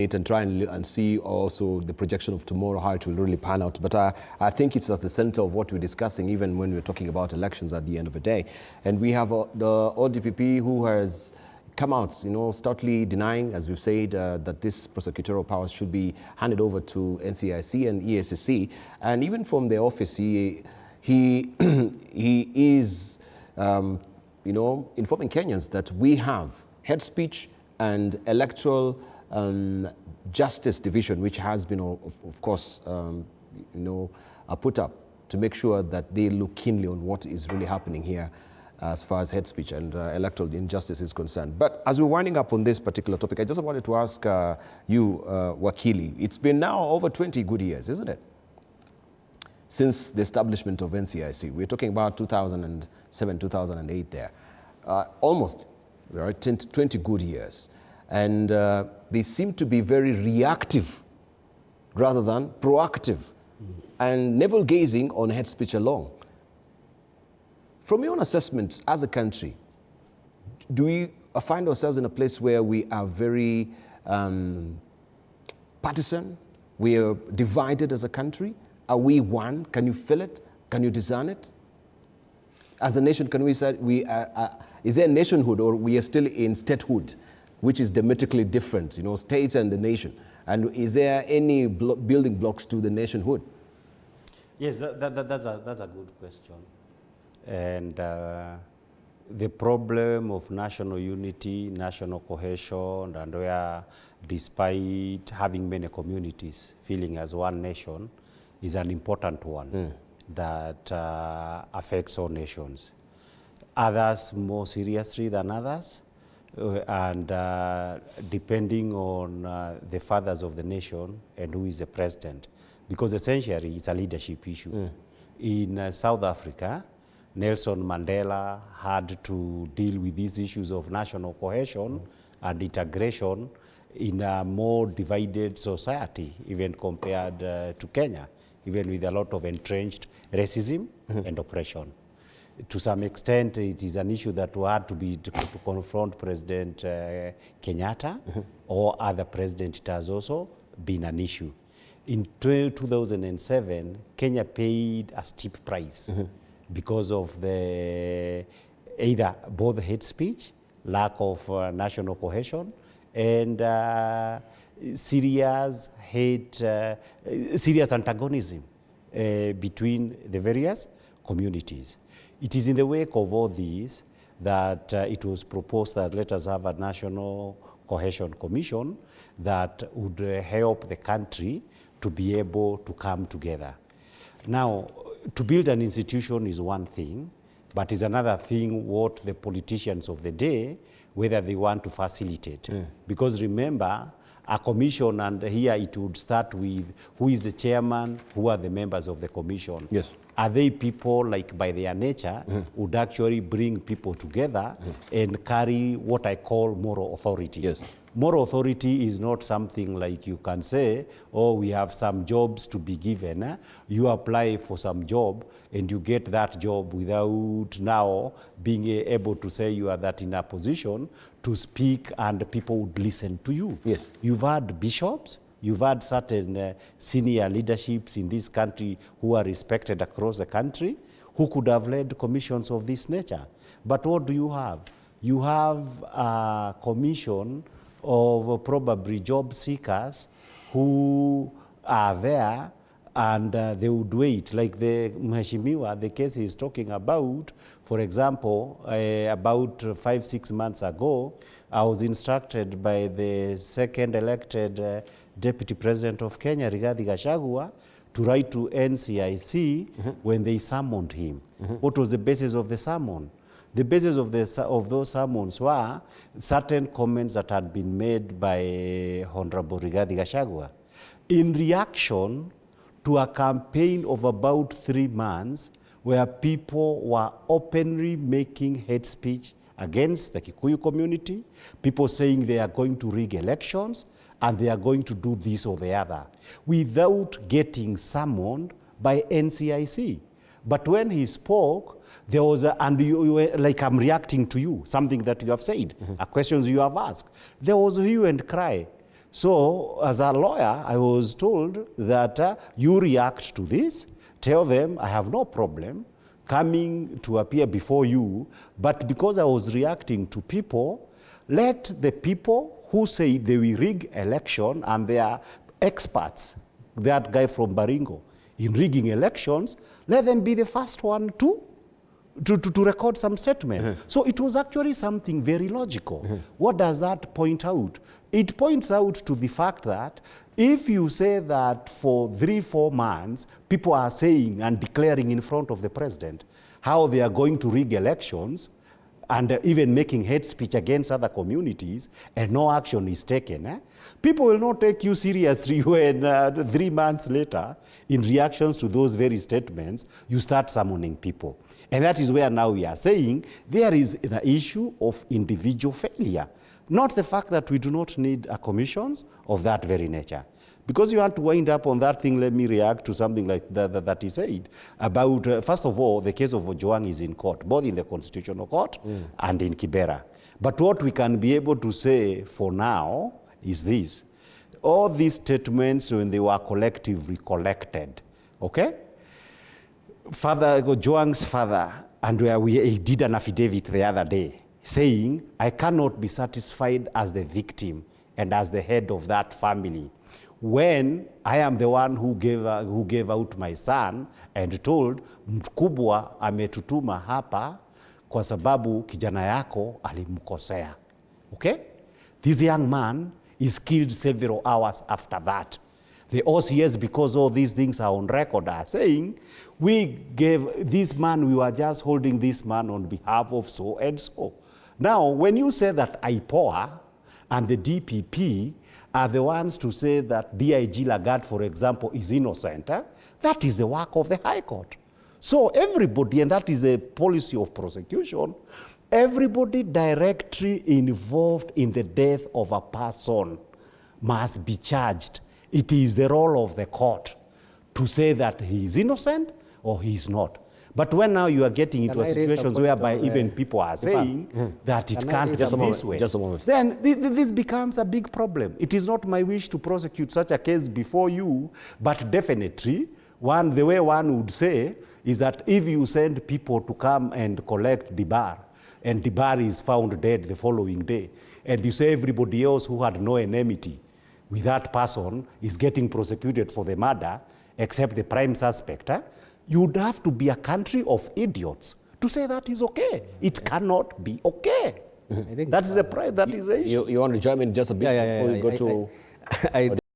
and try and see also the projection of tomorrow, how it will really pan out. But I think it's at the center of what we're discussing, even when we're talking about elections at the end of the day. And we have the ODPP who has come out, stoutly denying, as we've said, that this prosecutorial powers should be handed over to NCIC and EACC. And even from the office, he is, informing Kenyans that we have head speech and electoral justice division, which has been, of course, put up to make sure that they look keenly on what is really happening here as far as head speech and electoral injustice is concerned. But as we're winding up on this particular topic, I just wanted to ask you, Wakili, it's been now over 20 good years, isn't it, since the establishment of NCIC? We're talking about 2007, 2008 there. Almost, right, 20 good years. And they seem to be very reactive rather than proactive and navel-gazing on head speech alone. From your own assessment as a country, do we find ourselves in a place where we are very partisan? We are divided as a country? Are we one? Can you feel it? Can you discern it? As a nation, can we say is there a nationhood, or we are still in statehood, which is diametrically different, states and the nation? And is there any building blocks to the nationhood? Yes, that's a good question. And the problem of national unity, national cohesion, and where despite having many communities feeling as one nation, is an important one that affects all nations. Others more seriously than others. And depending on the fathers of the nation and who is the president, because essentially it's a leadership issue. In South Africa, Nelson Mandela had to deal with these issues of national cohesion and integration in a more divided society, even compared to Kenya, even with a lot of entrenched racism and oppression. To some extent, it is an issue that had to confront President Kenyatta or other presidents. It has also been an issue. In 2007, Kenya paid a steep price because of either both hate speech, lack of national cohesion, and serious antagonism between the various communities. It is in the wake of all these that it was proposed that let us have a National Cohesion Commission that would help the country to be able to come together. Now, to build an institution is one thing, but it's another thing what the politicians of the day, whether they want to facilitate. Because remember, a commission, and here it would start with who is the chairman, who are the members of the commission. Yes. Are they people, like by their nature, would actually bring people together and carry what I call moral authority? Yes. Moral authority is not something like you can say, oh, we have some jobs to be given. You apply for some job and you get that job without now being able to say you are that in a position to speak and people would listen to you. Yes. You've had bishops, you've had certain senior leaderships in this country who are respected across the country, who could have led commissions of this nature. But what do you have? You have a commission of probably job seekers who are there and they would wait. Like the Mheshimiwa, the case he's talking about, for example, about 5-6 months ago, I was instructed by the second elected Deputy President of Kenya, Rigathi Gachagua, to write to NCIC when they summoned him. What was the basis of the summon? The basis of those summons were certain comments that had been made by Honorable Rigathi Gachagua in reaction to a campaign of about 3 months where people were openly making hate speech against the Kikuyu community, people saying they are going to rig elections and they are going to do this or the other, without getting summoned by NCIC. But when he spoke, there was and you were, like I'm reacting to you, something that you have said, a questions you have asked. There was hue and cry. So as a lawyer, I was told that you react to this, tell them I have no problem coming to appear before you, but because I was reacting to people, let the people who say they will rig election and they are experts, that guy from Baringo, in rigging elections, let them be the first one to record some statement. So it was actually something very logical. What does that point out? It points out to the fact that if you say that for 3-4 months, people are saying and declaring in front of the president how they are going to rig elections, and even making hate speech against other communities, and no action is taken, people will not take you seriously when 3 months later, in reactions to those very statements, you start summoning people. And that is where now we are saying there is an issue of individual failure, not the fact that we do not need commissions of that very nature. Because you want to wind up on that thing, let me react to something like that he said about, first of all, the case of Ojwang is in court, both in the Constitutional Court and in Kibera. But what we can be able to say for now is this. All these statements, when they were collectively collected, okay? Father, Ojwang's father, and he did an affidavit the other day, saying, I cannot be satisfied as the victim and as the head of that family when I am the one who gave out my son and told mkubwa ametutuma hapa kwa sababu kijana yako alimkosea. Okay? This young man is killed several hours after that. The OCS, because all these things are on record, are saying, we gave this man, we were just holding this man on behalf of so and so. Now, when you say that IPOA and the DPP are the ones to say that DIG Lagarde, for example, is innocent, that is the work of the High Court. So everybody, and that is a policy of prosecution, everybody directly involved in the death of a person must be charged. It is the role of the court to say that he is innocent or he is not. But when now you are getting into situations whereby even people are saying that it can't be this way, then this becomes a big problem. It is not my wish to prosecute such a case before you, but definitely the way one would say is that if you send people to come and collect Dibar, and Dibar is found dead the following day, and you say everybody else who had no enmity with that person is getting prosecuted for the murder, except the prime suspect, you would have to be a country of idiots to say that is okay. It cannot be okay. I think that is the issue. You want to join in just a bit before we go to...